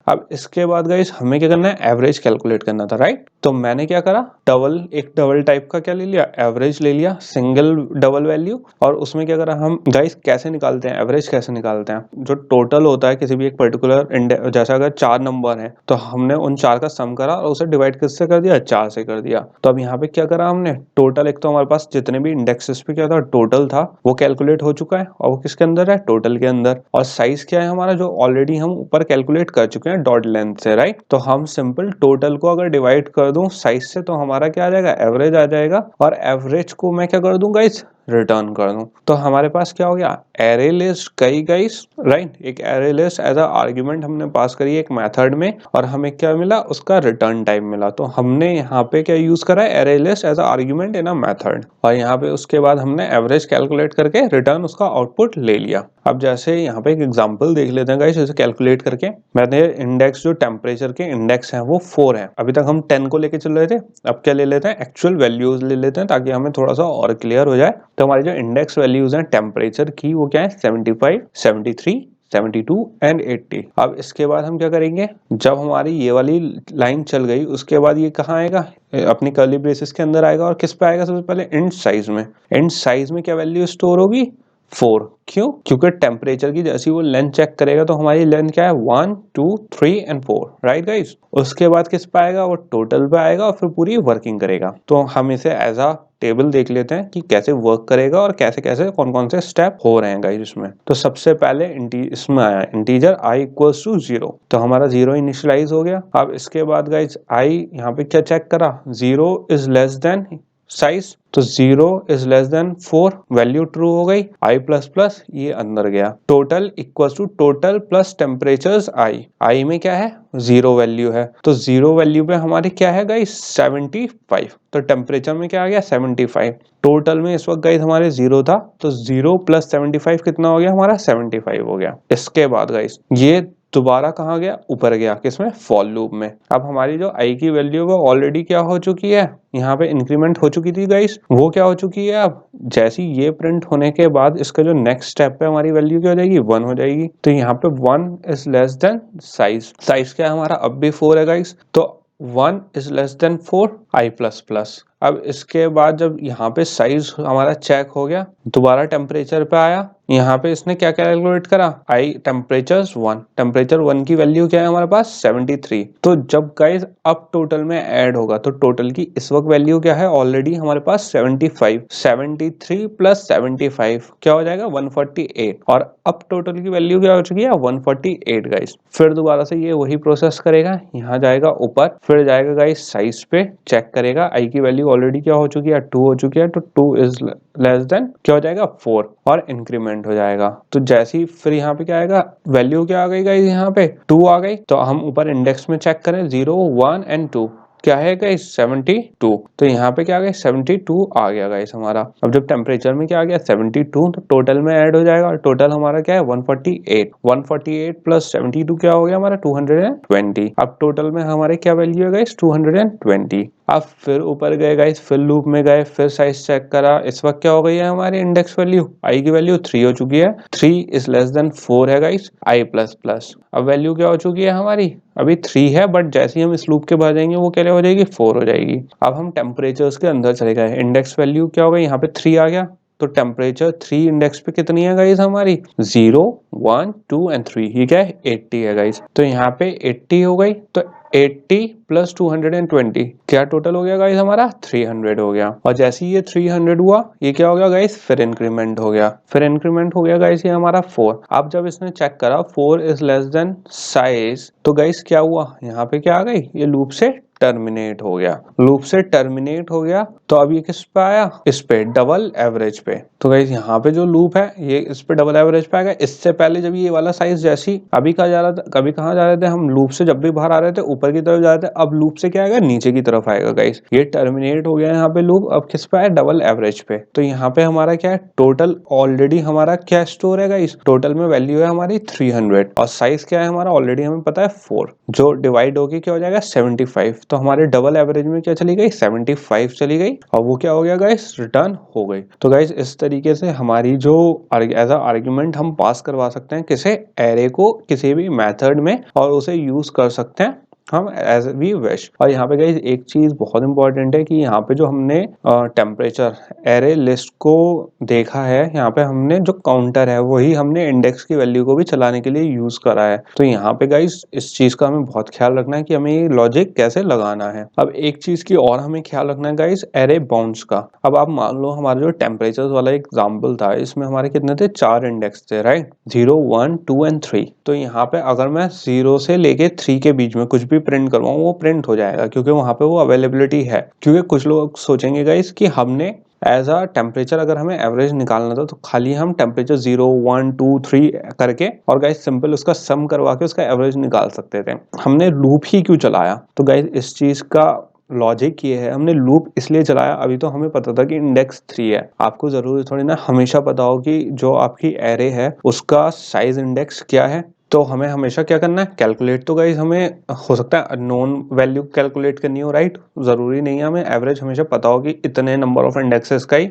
अब इसके बाद गाइस हमें क्या करना है, एवरेज कैलकुलेट करना था, राइट। तो मैंने क्या करा, एक डबल टाइप का क्या ले लिया, एवरेज ले लिया, सिंगल डबल वैल्यू। और उसमें क्या करा हम गाइस, कैसे निकालते हैं एवरेज, कैसे निकालते हैं, जो टोटल होता है किसी भी एक पर्टिकुलर जैसा अगर 4 नंबर है तो हमने उन 4 का सम करा और उसे डिवाइड किससे कर दिया, 4 से कर दिया। तो अब यहाँ पे क्या करा हमने, टोटल, एक तो हमारे पास जितने भी इंडेक्सेस पे क्या था टोटल था वो कैलकुलेट हो चुका है, और वो किसके अंदर है, टोटल के अंदर। और साइज क्या है हमारा, जो ऑलरेडी हम ऊपर कैलकुलेट कर चुके हैं डॉट लेंथ से, राइट। तो हम सिंपल टोटल को अगर डिवाइड कर दूं साइज से तो हमारा क्या आ जाएगा, एवरेज आ जाएगा। और एवरेज को मैं क्या कर दूं गाइस, रिटर्न कर दूं। तो हमारे पास क्या हो गया, एरे लिस्ट गई गाइस, राइट। एक array list as a argument हमने पास करी एक मेथड में, और हमें क्या मिला, उसका रिटर्न टाइप मिला। तो हमने यहाँ पे क्या यूज करा है, array list as a argument in a method. और यहाँ पे उसके बाद हमने एवरेज कैलकुलेट करके रिटर्न उसका आउटपुट ले लिया। अब जैसे यहाँ पे एक एग्जांपल देख लेते हैं गाइस, इसे कैलकुलेट करके। मैंने इंडेक्स, जो टेम्परेचर के इंडेक्स हैं वो 4 हैं। अभी तक हम 10 को लेके चल रहे थे, अब क्या ले लेते हैं, एक्चुअल वैल्यूज ले लेते हैं ताकि हमें थोड़ा सा और क्लियर हो जाए। तो हमारी जो इंडेक्स वैल्यूज हैं टेम्परेचर की वो क्या है, 75, 73, 72 एंड 80। अब इसके बाद हम क्या करेंगे, जब हमारी ये वाली लाइन चल गई उसके बाद ये कहाँ आएगा, अपनी कर्ली ब्रेसेस के अंदर आएगा। और किस पे आएगा, सबसे पहले इंड साइज में। इंड साइज में क्या वैल्यू स्टोर होगी, 4। क्यों, क्योंकि टेम्परेचर की जैसी वो लेंथ चेक करेगा तो हमारी लेंथ क्या है, 1, 2, 3 एंड 4, राइट गाइस। उसके बाद किस पे आएगा, वो टोटल पे आएगा और फिर पूरी वर्किंग करेगा। तो हम इसे एज अ टेबल देख लेते हैं कि कैसे वर्क करेगा और कैसे कैसे कौन कौन से स्टेप हो रहे हैं गाइस इसमें। तो सबसे पहले इसमें आया इंटीजर i इक्वल्स टू 0, तो हमारा 0 इनिशियलाइज हो गया। अब इसके बाद गाइस i यहाँ पे क्या चेक करा, 0 इज लेस देन साइज, तो 0 is less than 4, value true हो गई। i प्लस प्लस ये अंदर गया, total equals to total plus temperatures i में क्या है, 0 वैल्यू है, तो 0 वैल्यू पे हमारी क्या है गाइस, 75। तो टेम्परेचर में क्या आ गया, 75। टोटल में इस वक्त गाइस हमारे 0 था, तो 0 प्लस 75 कितना हो गया हमारा, 75 हो गया। इसके बाद गाइस ये दोबारा कहाँ गया, ऊपर गया, किसमें, फॉर लूप में। अब हमारी जो i की वैल्यू वो ऑलरेडी क्या हो चुकी है, यहाँ पे इंक्रीमेंट हो चुकी थी गाइस, वो क्या हो चुकी है, अब जैसी ये प्रिंट होने के बाद इसका जो नेक्स्ट स्टेप है हमारी वैल्यू क्या हो जाएगी, 1 हो जाएगी। तो यहाँ पे 1 is less than size, size क्या है हमारा, अब भी 4 है गाइस, तो 1 is less than 4, i plus plus. अब इसके बाद जब यहाँ पे साइज हमारा चेक हो गया, दोबारा टेम्परेचर पे आया, यहाँ पे इसने क्या कैलकुलेट करा, आई टेम्परेचर 1 की वैल्यू क्या है हमारे पास, 73। तो जब गाइस अब टोटल में ऐड होगा तो टोटल की इस वक्त वैल्यू क्या है, ऑलरेडी हमारे पास 75, 73 प्लस 75 क्या हो जाएगा, 148। और अब टोटल की वैल्यू क्या हो चुकी है, 148 गाइस। फिर दोबारा से ये वही प्रोसेस करेगा, यहाँ जाएगा ऊपर, फिर जाएगा गाइस साइज पे, चेक करेगा, आई की वैल्यू ऑलरेडी क्या हो चुकी है, 2 हो चुकी है, तो 2 इज लेस देन क्या हो जाएगा, 4, और इंक्रीमेंट हो जाएगा। तो जैसे ही फिर यहाँ पे क्या आएगा, वैल्यू क्या आ गई गाइस, यहाँ पे 2 आ गई। तो हम ऊपर इंडेक्स में चेक करें, 0, 1 एंड 2 क्या है गाइस, 72। तो यहाँ पे क्या आ गया, 72 आ गया गाइस हमारा। अब जब टेम्परेचर में क्या आ गया, 72, तो टोटल में ऐड हो जाएगा, और टोटल हमारा क्या है, 148। 148 प्लस 72 क्या हो गया हमारा, 220। अब टोटल में हमारे क्या वैल्यू है गाइस, 220। अब फिर ऊपर गए गाइस, फिर लूप में गए, फिर साइज चेक करा, इस वक्त क्या हो गई है हमारी इंडेक्स वैल्यू, आई की वैल्यू 3 हो चुकी है, 3 इज लेस देन 4 है गाइस, आई प्लस प्लस। अब वैल्यू क्या हो चुकी है हमारी, अभी 3 है, बट जैसे ही हम इस लूप के बाद जाएंगे वो क्या हो जाएगी, 4 हो जाएगी। अब हम टेम्परेचर्स के अंदर चले गए, इंडेक्स वैल्यू क्या हो गई, यहाँ पे 3 आ गया, तो टेम्परेचर 3 इंडेक्स पे कितनी है गाइस हमारी, 0, 1, 2 एंड 3, ये क्या है, 80 है गाइस। तो यहाँ पे 80 हो गई, तो 80 प्लस 220 क्या टोटल हो गया गाइस हमारा, 300 हो गया। और जैसे ही ये 300 हुआ, ये क्या हो गया गाइस, फिर इंक्रीमेंट हो गया, गाइस ये हमारा 4। अब जब इसने चेक करा 4 इज लेस देन साइज, तो गाइस क्या हुआ, यहाँ पे क्या आ गई, ये लूप से टर्मिनेट हो गया, तो अब ये किस पे आया, इस पे डबल एवरेज पे। तो गाइस यहाँ पे जो लूप है ये इस पे डबल एवरेज पे आएगा। इससे पहले जब ये वाला साइज जैसी अभी कहाँ जा रहा था, कभी कहाँ जा रहे थे हम, लूप से जब भी बाहर आ रहे थे ऊपर की तरफ जा रहे थे, अब लूप से क्या आएगा, नीचे की तरफ आएगा गाइस। ये टर्मिनेट हो गया यहाँ पे लूप, अब किस पे आया, डबल एवरेज पे। तो यहाँ पे हमारा क्या है, टोटल ऑलरेडी हमारा क्या स्टोर है गाइस, टोटल में वैल्यू है हमारी 300, और साइज क्या है हमारा, ऑलरेडी हमें पता है 4, जो डिवाइड होके क्या हो जाएगा, 75। तो हमारे डबल एवरेज में क्या चली गई 75 चली गई और वो क्या हो गया गाइस रिटर्न हो गई। तो गाइस इस तरीके से हमारी जो एज अ आर्ग्यूमेंट हम पास करवा सकते हैं किसे एरे को किसी भी मेथड में और उसे यूज कर सकते हैं हम एज वी विश। और यहाँ पे गाइस एक चीज बहुत इंपॉर्टेंट है कि यहाँ पे जो हमने टेम्परेचर एरे लिस्ट को देखा है, यहाँ पे हमने जो काउंटर है वही हमने इंडेक्स की वैल्यू को भी चलाने के लिए यूज करा है। तो यहाँ पे गाइस इस चीज का हमें बहुत ख्याल रखना है कि हमें ये लॉजिक कैसे लगाना है। अब एक चीज की और हमें ख्याल रखना है गाइस एरे बाउंड्स का। अब आप मान लो हमारा जो टेम्परेचर वाला एग्जाम्पल था इसमें हमारे कितने थे 4 इंडेक्स थे राइट, 0 1 2 एंड 3। तो यहाँ पे अगर मैं 0 से लेके 3 के बीच में कुछ भी प्रिंट करवाऊँ वो प्रिंट हो जाएगा क्योंकि वहां पे वो अवेलेबिलिटी है। क्योंकि कुछ लोग सोचेंगे गाइस कि हमने एज अ टेम्परेचर अगर हमें एवरेज निकालना था तो खाली हम टेम्परेचर 0 1 2 3 करके और गाइस सिंपल उसका सम करवा के उसका एवरेज निकाल सकते थे। हमने लूप ही क्यों चलाया? तो गाइस इस चीज का लॉजिक ये है, हमने लूप इसलिए चलाया अभी तो हमें पता था कि इंडेक्स 3 है। आपको जरूरी थोड़ी ना हमेशा पता हो कि जो आपकी एरे है उसका साइज इंडेक्स क्या है। तो हमें हमेशा क्या करना है कैलकुलेट। तो गाइस हमें हो सकता है नॉन वैल्यू कैलकुलेट करनी हो राइट, जरूरी नहीं है हमें एवरेज हमेशा पता हो कि इतने नंबर ऑफ इंडेक्सेस का ही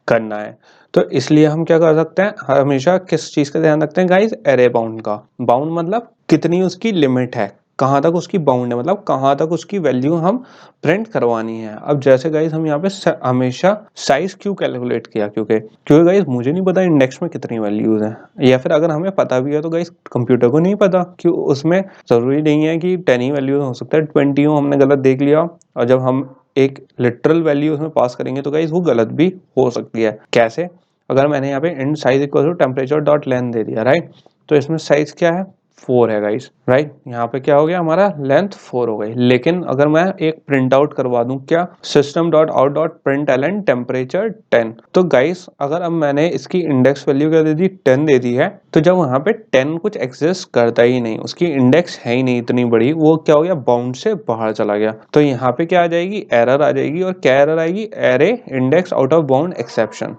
करना है। तो इसलिए हम क्या कर सकते हैं हमेशा किस चीज का ध्यान रखते हैं गाइस एरे बाउंड का। बाउंड मतलब कितनी उसकी लिमिट है, कहाँ तक उसकी बाउंड है, मतलब कहाँ तक उसकी वैल्यू हम प्रिंट करवानी है। अब जैसे गाइस हम यहाँ पे हमेशा साइज क्यों कैलकुलेट किया, क्योंकि गाइस मुझे नहीं पता इंडेक्स में कितनी वैल्यूज हैं, या फिर अगर हमें पता भी है तो गाइस कंप्यूटर को नहीं पता क्यों। उसमें जरूरी नहीं है कि 10 ही वैल्यूज हो सकता है 20 हो, हमने गलत देख लिया और जब हम एक लिटरल वैल्यू उसमें पास करेंगे तो गाइस वो गलत भी हो सकती है। कैसे? अगर मैंने यहाँ पे int size equal to temperature dot length दे दिया राइट, तो इसमें साइज क्या है 4 है गाइस राइट। यहाँ पे क्या हो गया हमारा लेंथ 4 हो गई। लेकिन अगर मैं एक प्रिंट आउट करवा दूं क्या system dot out dot print L N temperature 10, तो गाइस अगर अब मैंने इसकी इंडेक्स वैल्यू क्या दे दी 10 दे दी है, तो जब वहां पे 10 कुछ एग्जिस्ट करता ही नहीं, उसकी इंडेक्स है ही नहीं इतनी बड़ी, वो क्या हो गया बाउंड से बाहर चला गया। तो यहाँ पे क्या आ जाएगी एरर आ जाएगी। और क्या एरर आएगी? Array index out of bound exception.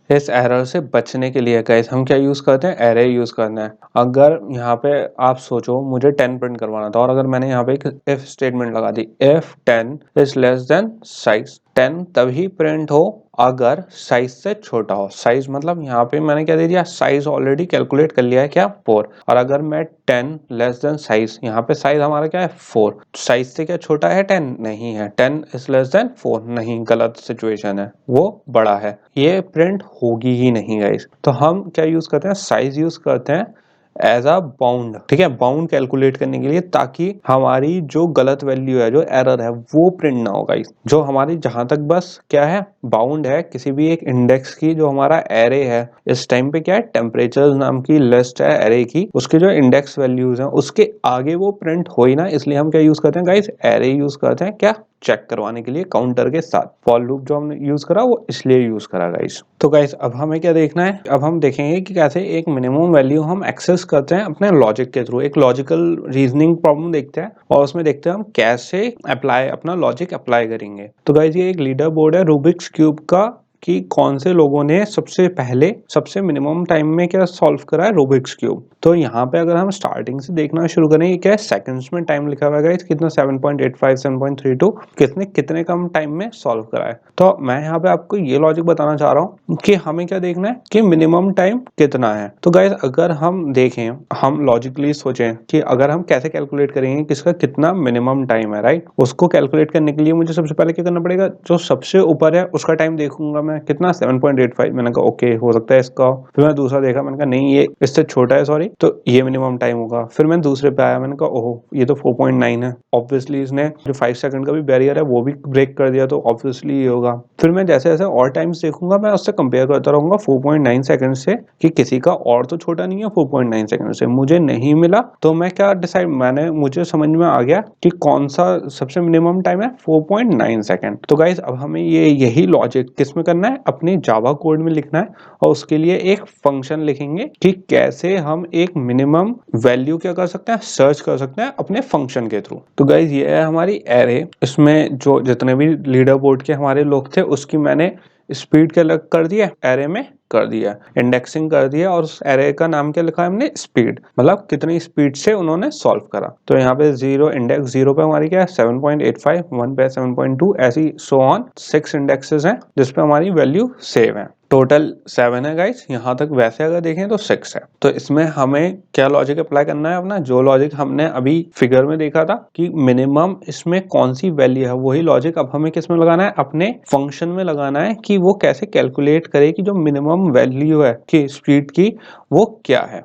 इस एरर से बचने के लिए गाइस हम क्या यूज करते हैं एरे यूज करना है। अगर यहाँ पे आप सोचो मुझे 10 प्रिंट करवाना था और अगर मैंने यहाँ पे एक इफ स्टेटमेंट लगा दी if 10 is less than size, 10 तभी प्रिंट हो अगर साइज से छोटा हो। साइज मतलब यहाँ पे मैंने क्या दे दिया साइज ऑलरेडी कैलकुलेट कर लिया है क्या 4, और अगर मैं 10 लेस देन साइज, यहाँ पे साइज हमारा क्या है 4, साइज से क्या छोटा है 10 नहीं है, 10 इज लेस देन 4 नहीं, गलत सिचुएशन है, वो बड़ा है, ये प्रिंट होगी ही नहीं गाइस। तो हम क्या यूज करते हैं साइज यूज करते हैं एज अ बाउंड, ठीक है, बाउंड कैलकुलेट करने के लिए, ताकि हमारी जो गलत वैल्यू है जो एरर है वो प्रिंट ना हो गाइस। जो हमारी जहां तक बस क्या है बाउंड है किसी भी एक इंडेक्स की, जो हमारा एरे है इस टाइम पे क्या है टेम्परेचर नाम की लिस्ट है एरे की, उसके जो इंडेक्स वैल्यूज हैं उसके आगे वो प्रिंट हो ही ना, इसलिए हम क्या यूज करते हैं गाइस एरे यूज करते हैं क्या चेक करवाने के लिए काउंटर के साथ। फॉर लूप जो हमने यूज करा वो इसलिए यूज करा गाइस। तो गाइस अब हमें क्या देखना है, अब हम देखेंगे कि कैसे एक मिनिमम वैल्यू हम एक्सेस करते हैं अपने लॉजिक के थ्रू। एक लॉजिकल रीजनिंग प्रॉब्लम देखते हैं और उसमें देखते हैं हम कैसे अप्लाई अपना लॉजिक अप्लाई करेंगे। तो गाइस ये एक लीडर बोर्ड है रूबिक्स क्यूब का कि कौन से लोगों ने सबसे पहले सबसे मिनिमम टाइम में क्या सॉल्व करा है रूबिक्स क्यूब। तो यहाँ पे अगर हम स्टार्टिंग से देखना शुरू करें, ये क्या है सेकंड्स में टाइम लिखा हुआ है कितना 7.85 7.32, किसने कितने कम टाइम में सॉल्व करा है। तो मैं यहाँ पे आपको ये लॉजिक बताना चाह रहा हूँ कि हमें क्या देखना है कि मिनिमम टाइम कितना है। तो गाइस अगर हम देखें, हम लॉजिकली सोचें कि अगर हम कैसे कैलकुलेट करेंगे किसका कितना मिनिमम टाइम है राइट, उसको कैलकुलेट करने के लिए मुझे सबसे पहले क्या करना पड़ेगा, जो सबसे ऊपर है उसका टाइम देखूंगा मैं कितना 7.85, मैंने कहा ओके हो सकता है इसका। फिर मैं दूसरा देखा, मैंने कहा नहीं ये इससे छोटा है सॉरी, तो ये मिनिमम टाइम होगा। फिर मैं दूसरे पे आया, मैंने कहा ओहो ये तो 4.9 है, ऑब्वियसली इसने जो 5 सेकंड का भी बैरियर है वो भी ब्रेक कर दिया, तो ऑब्वियसली ये होगा। फिर मैं जैसे जैसे और टाइम्स देखूंगा मैं उससे कंपेयर करता रहूंगा 4.9 सेकंड से कि किसी का और तो छोटा नहीं है 4.9 सेकंड से, मुझे नहीं मिला तो मैं क्या डिसाइड, मुझे समझ में आ गया कि कौन सा सबसे मिनिमम टाइम है 4.9 सेकंड। तो गाइस अब हमें यही लॉजिक किस में करना है, अपनी जावा कोड में लिखना है और उसके लिए एक फंक्शन लिखेंगे कि कैसे हम एक मिनिमम वैल्यू क्या कर सकते हैं सर्च कर सकते हैं अपने फंक्शन के थ्रू। तो गाइस ये है हमारी एरे, इसमें जो जितने भी लीडर बोर्ड के हमारे लोग थे उसकी मैंने स्पीड क्या अलग कर दिया एरे में कर दिया, इंडेक्सिंग कर दिया और उस एरे का नाम क्या लिखा है हमने, स्पीड, मतलब कितनी स्पीड से उन्होंने सॉल्व करा। तो यहाँ पे 0 इंडेक्स 0 पे हमारी क्या है 7.85, 1 पे 7.2, ऐसी सो ऑन 6 इंडेक्सेस हैं जिसपे हमारी वैल्यू सेव है। टोटल 7 है गाइस, यहाँ तक वैसे अगर देखें तो 6 है। तो इसमें हमें क्या लॉजिक अप्लाई करना है अपना, जो लॉजिक हमने अभी फिगर में देखा था कि मिनिमम इसमें कौन सी वैल्यू है, वही लॉजिक अब हमें किस में लगाना है, अपने फंक्शन में लगाना है कि वो कैसे कैलकुलेट करे कि जो मिनिमम वैल्यू है कि स्पीड की वो क्या है।